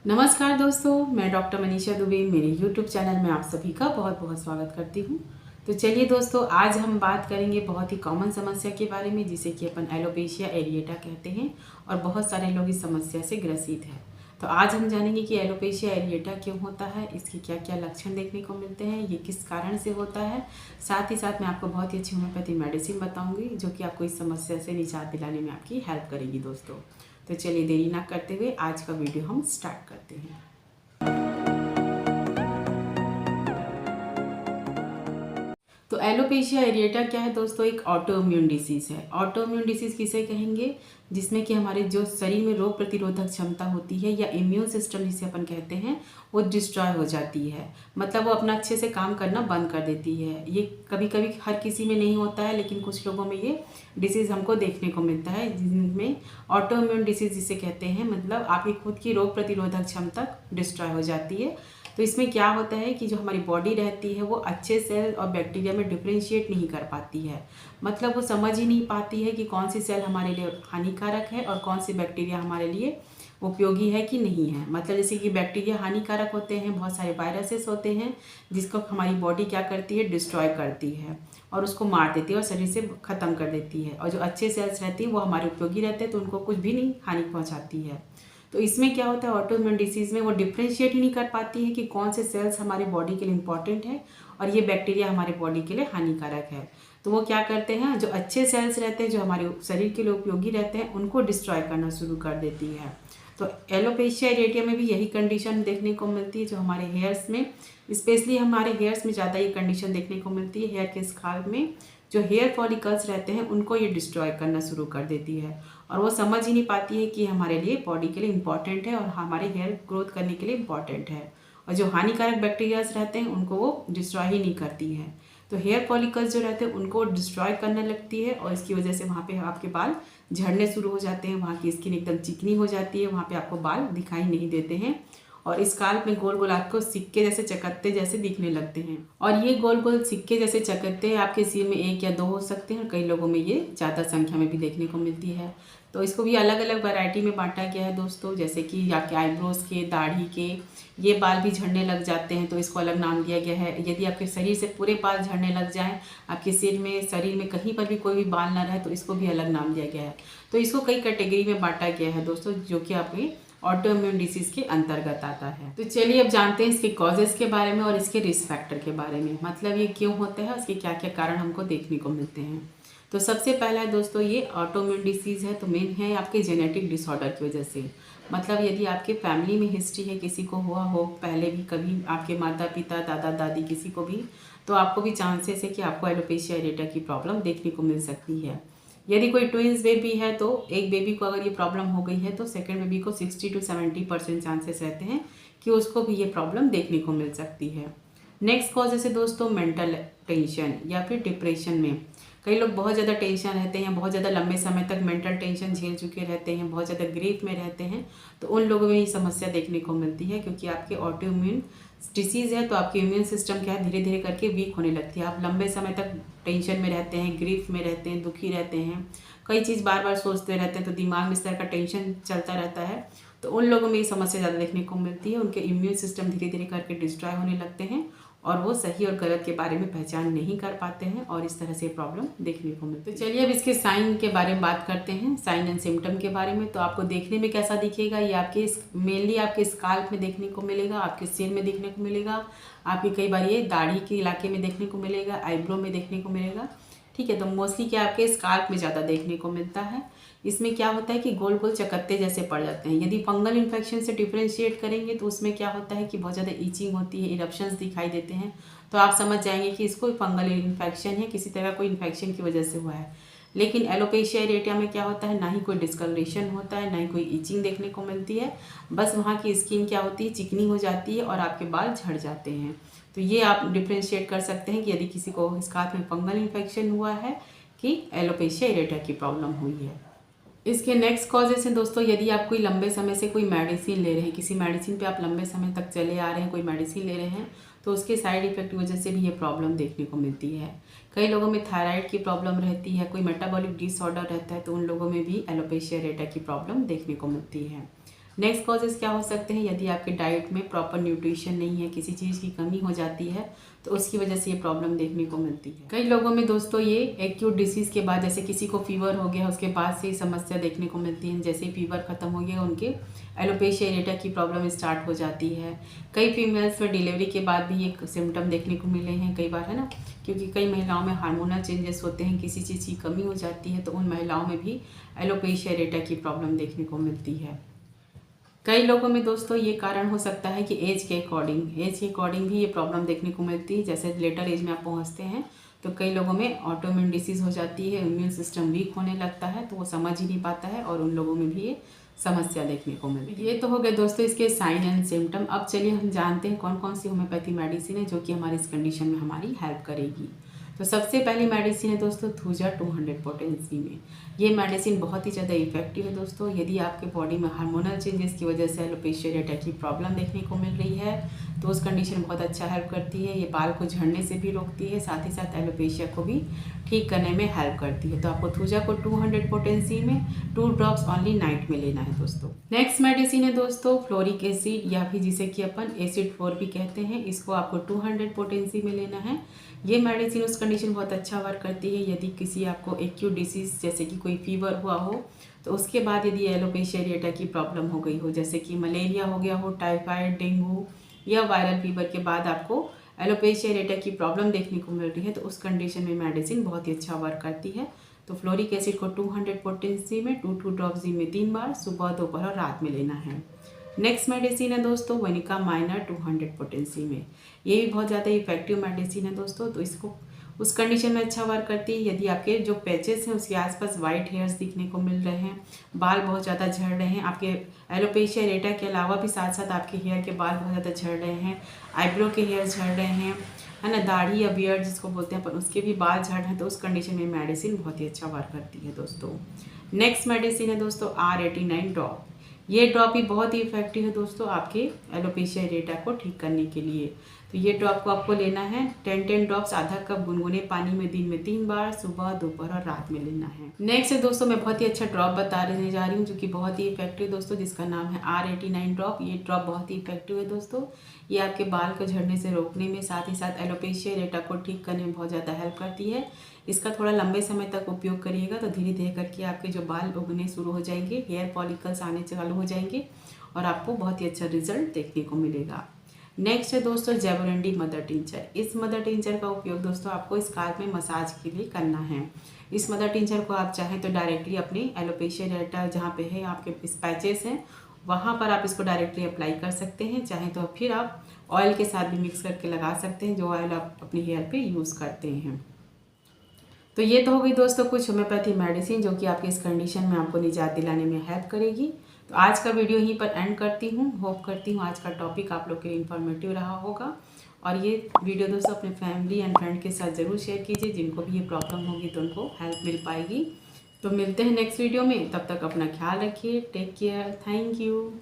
नमस्कार दोस्तों, मैं डॉक्टर मनीषा दुबे मेरे यूट्यूब चैनल में आप सभी का बहुत बहुत स्वागत करती हूँ। तो चलिए दोस्तों, आज हम बात करेंगे बहुत ही कॉमन समस्या के बारे में जिसे कि अपन एलोपेशिया एरिएटा कहते हैं और बहुत सारे लोग इस समस्या से ग्रसित हैं। तो आज हम जानेंगे कि एलोपेशिया एरिएटा क्यों होता है, इसके क्या क्या लक्षण देखने को मिलते हैं, ये किस कारण से होता है। साथ ही साथ मैं आपको बहुत ही अच्छी होम्योपैथी मेडिसिन बताऊँगी जो कि आपको इस समस्या से निजात दिलाने में आपकी हेल्प करेगी दोस्तों। तो चलिए देरी ना करते हुए आज का वीडियो हम स्टार्ट करते हैं। तो एलोपेशिया एरिएटा क्या है दोस्तों? एक ऑटोइम्यून डिसीज़ है। ऑटोइम्यून डिसीज़ किसे कहेंगे? जिसमें कि हमारे जो शरीर में रोग प्रतिरोधक क्षमता होती है या इम्यून सिस्टम जिसे अपन कहते हैं वो डिस्ट्रॉय हो जाती है। मतलब वो अपना अच्छे से काम करना बंद कर देती है। ये कभी कभी हर किसी में नहीं होता है, लेकिन कुछ लोगों में ये डिसीज़ हमको देखने को मिलता है, जिनमें ऑटोइम्यून डिसीज़ जिसे कहते हैं, मतलब आपकी खुद की रोग प्रतिरोधक क्षमता डिस्ट्रॉय हो जाती है। तो इसमें क्या होता है कि जो हमारी बॉडी रहती है वो अच्छे सेल और बैक्टीरिया में डिफ्रेंशिएट नहीं कर पाती है। मतलब वो समझ ही नहीं पाती है कि कौन सी सेल हमारे लिए हानिकारक है और कौन सी बैक्टीरिया हमारे लिए उपयोगी है कि नहीं है। मतलब जैसे कि बैक्टीरिया हानिकारक होते हैं, बहुत सारे वायरसेस होते हैं जिसको हमारी बॉडी क्या करती है, डिस्ट्रॉय करती है और उसको मार देती है और शरीर से ख़त्म कर देती है। और जो अच्छे सेल्स रहती हैं वो हमारे उपयोगी रहते हैं, तो उनको कुछ भी नहीं हानि पहुँचाती है। तो इसमें क्या होता है, ऑटोइम्यून डिसीज़ में वो डिफ्रेंशिएट ही नहीं कर पाती है कि कौन से सेल्स हमारे बॉडी के लिए इंपॉर्टेंट है और ये बैक्टीरिया हमारे बॉडी के लिए हानिकारक है। तो वो क्या करते हैं, जो अच्छे सेल्स रहते हैं जो हमारे शरीर के लिए उपयोगी रहते हैं उनको डिस्ट्रॉय करना शुरू कर देती है। तो एलोपेशिया एरिएटा में भी यही कंडीशन देखने को मिलती है। जो हमारे हेयर्स में, स्पेशली हमारे हेयर्स में ज़्यादा ये कंडीशन देखने को मिलती है। हेयर के स्काल्प में जो हेयर फॉलिकल्स रहते हैं उनको ये डिस्ट्रॉय करना शुरू कर देती है और वो समझ ही नहीं पाती है कि हमारे लिए बॉडी के लिए इम्पॉर्टेंट है और हमारे हेयर ग्रोथ करने के लिए इम्पॉर्टेंट है। और जो हानिकारक बैक्टीरियाज रहते हैं उनको वो डिस्ट्रॉय ही नहीं करती है। तो हेयर फॉलिकल्स जो रहते हैं उनको डिस्ट्रॉय करने लगती है और इसकी वजह से वहाँ पे आपके बाल झड़ने शुरू हो जाते हैं। वहाँ की स्किन एकदम चिकनी हो जाती है, वहाँ पे आपको बाल दिखाई नहीं देते हैं और स्काल्प में गोल गोल आपको सिक्के जैसे चकत्ते जैसे दिखने लगते हैं। और ये गोल गोल सिक्के जैसे चकत्ते आपके सिर में एक या दो हो सकते हैं और कई लोगों में ये ज़्यादा संख्या में भी देखने को मिलती है। तो इसको भी अलग अलग वैरायटी में बांटा गया है दोस्तों, जैसे कि आपके आईब्रोज के, दाढ़ी के, ये बाल भी झड़ने लग जाते हैं तो इसको अलग नाम दिया गया है। यदि आपके शरीर से पूरे बाल झड़ने लग जाएं, आपके सिर में, शरीर में कहीं पर भी कोई भी बाल ना रहे, तो इसको भी अलग नाम दिया गया है। तो इसको कई कैटेगरी में बांटा गया है दोस्तों, जो कि आपके ऑटोइम्यून डिसीज़ के अंतर्गत आता है। तो चलिए अब जानते हैं इसके कॉजेज़ के बारे में और इसके रिस्क फैक्टर के बारे में। मतलब ये क्यों होता है, उसके क्या क्या कारण हमको देखने को मिलते हैं। तो सबसे पहला है दोस्तों, ये ऑटोइम्यून डिसीज़ है तो मेन है आपके जेनेटिक डिसऑर्डर की वजह से। मतलब यदि आपके फैमिली में हिस्ट्री है, किसी को हुआ हो पहले भी कभी, आपके माता पिता, दादा दादी, किसी को भी, तो आपको भी चांसेस है कि आपको एलोपेशिया एरिएटा की प्रॉब्लम देखने को मिल सकती है। यदि कोई ट्विंस बेबी है तो एक बेबी को अगर ये प्रॉब्लम हो गई है तो सेकेंड बेबी को 60 to 70% चांसेस रहते हैं कि उसको भी ये प्रॉब्लम देखने को मिल सकती है। नेक्स्ट कॉज है दोस्तों मेंटल टेंशन या फिर डिप्रेशन में। कई लोग बहुत ज़्यादा टेंशन रहते हैं, बहुत ज़्यादा लंबे समय तक मेंटल टेंशन झेल चुके रहते हैं, बहुत ज़्यादा ग्रीफ में रहते हैं, तो उन लोगों में ये समस्या देखने को मिलती है। क्योंकि आपके ऑटोइम्यून डिसीज़ है तो आपकी इम्यून सिस्टम क्या है, धीरे धीरे करके वीक होने लगती है। आप लंबे समय तक टेंशन में रहते हैं, ग्रीफ में रहते हैं, दुखी रहते हैं, कई चीज़ बार बार सोचते रहते हैं, तो दिमाग में इस तरह का टेंशन चलता रहता है। तो उन लोगों में ये समस्या ज़्यादा देखने को मिलती है। उनके इम्यून सिस्टम धीरे धीरे करके डिस्ट्रॉय होने लगते हैं और वो सही और गलत के बारे में पहचान नहीं कर पाते हैं और इस तरह से प्रॉब्लम देखने को मिलती है। तो चलिए अब इसके साइन के बारे में बात करते हैं, साइन एंड सिम्टम के बारे में। तो आपको देखने में कैसा दिखेगा, ये आपके मेनली आपके स्काल्प में देखने को मिलेगा, आपके सिर में देखने को मिलेगा, आपकी कई बार ये दाढ़ी के इलाके में देखने को मिलेगा, आईब्रो में देखने को मिलेगा। ठीक है, तो मोस्टली क्या आपके स्काल्प में ज़्यादा देखने को मिलता है। इसमें क्या होता है कि गोल गोल चकत्ते जैसे पड़ जाते हैं। यदि फंगल इन्फेक्शन से डिफ्रेंशिएट करेंगे तो उसमें क्या होता है कि बहुत ज़्यादा ईचिंग होती है, इरप्शंस दिखाई देते हैं, तो आप समझ जाएंगे कि इसको फंगल इन्फेक्शन है, किसी तरह कोई इन्फेक्शन की वजह से हुआ है। लेकिन एलोपेशिया एरिएटा में क्या होता है, ना ही कोई डिस्कलरेशन होता है, ना ही कोई ईचिंग देखने को मिलती है, बस वहाँ की स्किन क्या होती है, चिकनी हो जाती है और आपके बाल झड़ जाते हैं। तो ये आप डिफ्रेंशिएट कर सकते हैं कि यदि किसी को स्काल्प में फंगल इन्फेक्शन हुआ है कि एलोपेशिया एरिएटा की प्रॉब्लम हुई है। इसके नेक्स्ट कॉजेस हैं दोस्तों, यदि आप कोई लंबे समय से कोई मेडिसिन ले रहे हैं, किसी मेडिसिन पे आप लंबे समय तक चले आ रहे हैं, कोई मेडिसिन ले रहे हैं, तो उसके साइड इफेक्ट की वजह से भी ये प्रॉब्लम देखने को मिलती है। कई लोगों में थायराइड की प्रॉब्लम रहती है, कोई मेटाबॉलिक डिसऑर्डर रहता है, तो उन लोगों में भी एलोपेशिया एरिएटा की प्रॉब्लम देखने को मिलती है। नेक्स्ट कॉजेज़ क्या हो सकते हैं, यदि आपके डाइट में प्रॉपर न्यूट्रिशन नहीं है, किसी चीज़ की कमी हो जाती है तो उसकी वजह से ये प्रॉब्लम देखने को मिलती है। कई लोगों में दोस्तों ये एक्यूट डिसीज़ के बाद, जैसे किसी को फीवर हो गया उसके बाद से समस्या देखने को मिलती है। जैसे ही फीवर ख़त्म हो गया उनके एलोपेशिया एरिएटा की प्रॉब्लम स्टार्ट हो जाती है। कई फीमेल्स में डिलीवरी के बाद भी ये सिम्टम देखने को मिले हैं कई बार, है ना, क्योंकि कई महिलाओं में हार्मोनल चेंजेस होते हैं, किसी चीज़ की कमी हो जाती है तो उन महिलाओं में भी एलोपेशिया एरिएटा की प्रॉब्लम देखने को मिलती है। कई लोगों में दोस्तों ये कारण हो सकता है कि एज के अकॉर्डिंग भी ये प्रॉब्लम देखने को मिलती है। जैसे लेटर एज में आप पहुंचते हैं तो कई लोगों में ऑटोइम्यून डिसीज़ हो जाती है, इम्यून सिस्टम वीक होने लगता है तो वो समझ ही नहीं पाता है और उन लोगों में भी ये समस्या देखने को मिलती है। ये तो हो गए दोस्तों इसके साइन एंड सिम्टम। अब चलिए हम जानते हैं कौन कौन सी होम्योपैथी मेडिसिन है जो कि हमारी इस कंडीशन में हमारी हेल्प करेगी। तो सबसे पहली मेडिसिन है दोस्तों थूजा 200 पोटेंसी में। ये मेडिसिन बहुत ही ज़्यादा इफेक्टिव है दोस्तों। यदि आपके बॉडी में हार्मोनल चेंजेस की वजह से एलोपेशिया एरिएटा की प्रॉब्लम देखने को मिल रही है तो उस कंडीशन में बहुत अच्छा हेल्प करती है। ये बाल को झड़ने से भी रोकती है, साथ ही साथ एलोपेशिया को भी ठीक करने में हेल्प करती है। तो आपको थूजा को 200 पोटेंसी में 2 ड्रॉप्स ओनली नाइट में लेना है दोस्तों। नेक्स्ट मेडिसिन है दोस्तों फ्लोरिक एसिड, या फिर जिसे कि अपन एसिड 4 भी कहते हैं। इसको आपको 200 पोटेंसी में लेना है। ये मेडिसिन उस कंडीशन बहुत अच्छा वर्क करती है यदि किसी आपको एक्यूट डिसीज़ जैसे कि कोई फीवर हुआ हो तो उसके बाद यदि एलोपेशिया एरिएटा की प्रॉब्लम हो गई हो, जैसे कि मलेरिया हो गया हो, टाइफाइड, डेंगू या वायरल फीवर के बाद आपको एलोपेशिया एरिएटा की प्रॉब्लम देखने को मिल रही है तो उस कंडीशन में मेडिसिन बहुत ही अच्छा वर्क करती है। तो फ्लोरिक एसिड को 200 पोटेंसी में 2 ड्रॉप्स दिन में 3 बार सुबह, दोपहर और रात में लेना है। नेक्स्ट मेडिसिन है दोस्तों वनिका माइनर 200 पोटेंसी में। ये भी बहुत ज़्यादा इफेक्टिव मेडिसिन है दोस्तों। तो इसको उस कंडीशन में अच्छा वर्क करती है यदि आपके जो पैचेस हैं उसके आसपास वाइट हेयर्स दिखने को मिल रहे हैं, बाल बहुत ज़्यादा झड़ रहे हैं, आपके एलोपेशिया एरिएटा के अलावा भी साथ साथ आपके हेयर के बाल बहुत ज़्यादा झड़ रहे हैं, आईब्रो के हेयर झड़ रहे हैं, है ना, दाढ़ी या बियर्ड जिसको बोलते हैं अपन, उसके भी बाल झड़ रहे हैं तो उस कंडीशन में मेडिसिन बहुत ही अच्छा वर्क करती है दोस्तों। नेक्स्ट मेडिसिन है दोस्तों R89 ड्रॉप। ये ड्रॉप भी बहुत ही इफेक्टिव है दोस्तों आपके एलोपेशिया एरिएटा को ठीक करने के लिए। तो ये ड्रॉप को आपको लेना है 10 ड्रॉप्स आधा कप गुनगुने पानी में दिन में 3 बार सुबह, दोपहर और रात में लेना है। नेक्स्ट है दोस्तों मैं बहुत ही अच्छा ड्रॉप बताने जा रही हूँ जो कि बहुत ही इफेक्टिव दोस्तों, जिसका नाम है R89 ड्रॉप। ये ड्रॉप बहुत ही इफेक्टिव है दोस्तों। ये आपके बाल को झड़ने से रोकने में, साथ ही साथ एलोपेशिया एरिएटा को ठीक करने में बहुत ज़्यादा हेल्प करती है। इसका थोड़ा लंबे समय तक उपयोग करिएगा तो धीरे धीरे करके आपके जो बाल उगने शुरू हो जाएंगे, हेयर फॉलिकल्स आने चालू हो जाएंगे और आपको बहुत ही अच्छा रिजल्ट देखने को मिलेगा। नेक्स्ट है दोस्तों जेवोरेंडी मदर टिंचर। इस मदर टिंचर का उपयोग दोस्तों आपको स्काल्प में मसाज के लिए करना है। इस मदर टिंचर को आप चाहें तो डायरेक्टली अपने एलोपेशिया एरिएटा जहाँ पे है आपके पैचेस हैं वहाँ पर आप इसको डायरेक्टली अप्लाई कर सकते हैं। चाहें तो फिर आप ऑयल के साथ भी मिक्स करके लगा सकते हैं, जो ऑयल आप अपने हेयर पे यूज़ करते हैं। तो ये तो हो गई दोस्तों कुछ होम्योपैथी मेडिसिन जो कि आपकी इस कंडीशन में आपको निजात दिलाने में हेल्प करेगी। तो आज का वीडियो यहीं पर एंड करती हूँ। होप करती हूँ आज का टॉपिक आप लोग के लिए इन्फॉर्मेटिव रहा होगा। और ये वीडियो दोस्तों अपने फैमिली एंड फ्रेंड के साथ ज़रूर शेयर कीजिए, जिनको भी ये प्रॉब्लम होगी तो उनको हेल्प मिल पाएगी। तो मिलते हैं नेक्स्ट वीडियो में, तब तक अपना ख्याल रखिए। Take care, thank you.